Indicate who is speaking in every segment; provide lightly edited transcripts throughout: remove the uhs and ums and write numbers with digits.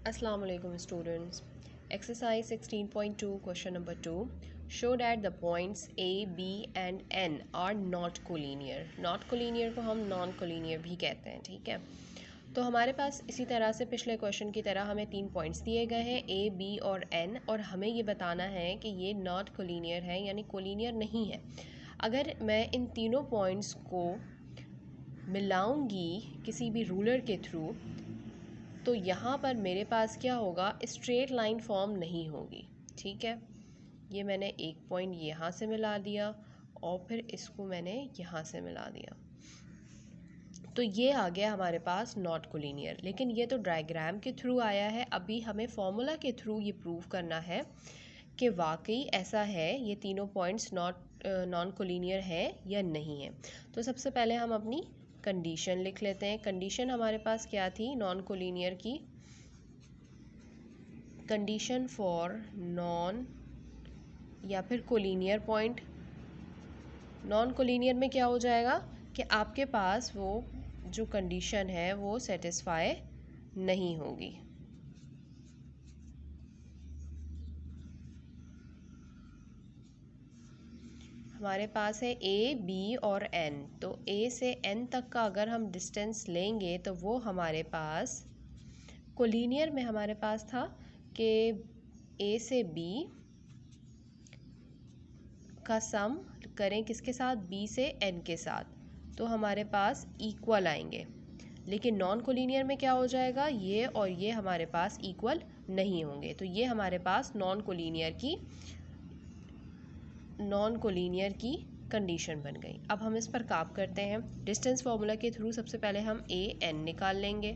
Speaker 1: Assalamu alaikum students. Exercise 16.2 question number 2. Show that the points A, B and N are not collinear. Not collinear को हम non collinear भी कहते हैं, ठीक है। तो हमारे पास इसी तरह से पिछले क्वेश्चन की तरह हमें 3 पॉइंट्स दिए गए हैं A, B और N, और हमें ये बताना है कि ये नॉट कोलिनियर है यानी कोलिनियर नहीं है। अगर मैं इन तीनों पॉइंट्स को मिलाऊंगी किसी भी रूलर के थ्रू तो यहाँ पर मेरे पास क्या होगा, स्ट्रेट लाइन फॉर्म नहीं होगी, ठीक है। ये मैंने एक पॉइंट यहाँ से मिला दिया और फिर इसको मैंने यहाँ से मिला दिया, तो ये आ गया हमारे पास नॉट कोलिनियर। लेकिन ये तो डायग्राम के थ्रू आया है, अभी हमें फॉर्मूला के थ्रू ये प्रूव करना है कि वाकई ऐसा है, ये तीनों पॉइंट्स नॉन कोलिनियर है या नहीं है। तो सबसे पहले हम अपनी कंडीशन लिख लेते हैं। कंडीशन हमारे पास क्या थी नॉन कोलिनियर की? कंडीशन फॉर नॉन या फिर कोलिनियर पॉइंट। नॉन कोलिनियर में क्या हो जाएगा कि आपके पास वो जो कंडीशन है वो सेटिस्फाई नहीं होगी। हमारे पास है ए, बी और एन, तो ए से एन तक का अगर हम डिस्टेंस लेंगे तो वो हमारे पास कोलिनियर में हमारे पास था कि ए से बी का सम करें किसके साथ, बी से एन के साथ, तो हमारे पास इक्वल आएंगे। लेकिन नॉन कोलिनियर में क्या हो जाएगा, ये और ये हमारे पास इक्वल नहीं होंगे, तो ये हमारे पास नॉन कोलिनियर की कंडीशन बन गई। अब हम इस पर काम करते हैं। डिस्टेंस फार्मूला के थ्रू सबसे पहले हम ए एन निकाल लेंगे।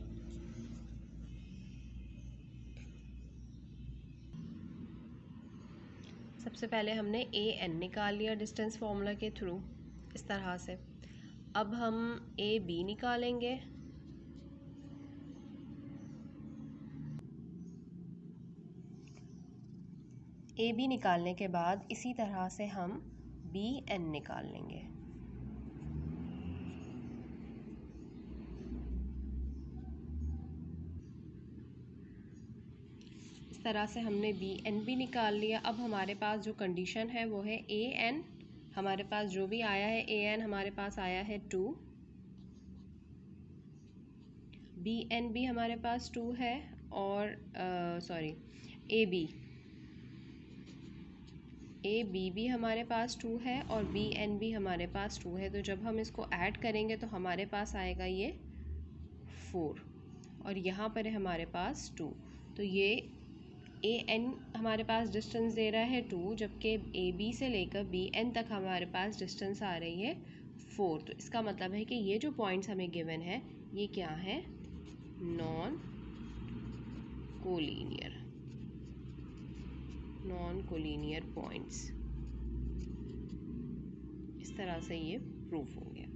Speaker 1: सबसे पहले हमने ए एन निकाल लिया डिस्टेंस फार्मूला के थ्रू इस तरह से। अब हम ए बी निकालेंगे। ए बी निकालने के बाद इसी तरह से हम बी एन निकाल लेंगे। इस तरह से हमने बी एन भी निकाल लिया। अब हमारे पास जो कंडीशन है वो है ए एन, हमारे पास जो भी आया है ए एन हमारे पास आया है 2, बी एन भी हमारे पास 2 है, और सॉरी ए बी भी हमारे पास 2 है और बी एन भी हमारे पास 2 है। तो जब हम इसको ऐड करेंगे तो हमारे पास आएगा ये 4, और यहाँ पर है हमारे पास 2। तो ये ए एन हमारे पास डिस्टेंस दे रहा है 2, जबकि ए बी से लेकर बी एन तक हमारे पास डिस्टेंस आ रही है 4। तो इसका मतलब है कि ये जो पॉइंट्स हमें गिवन है ये क्या है, नॉन कोलिनियर पॉइंट्स। इस तरह से ये प्रूफ हो गया।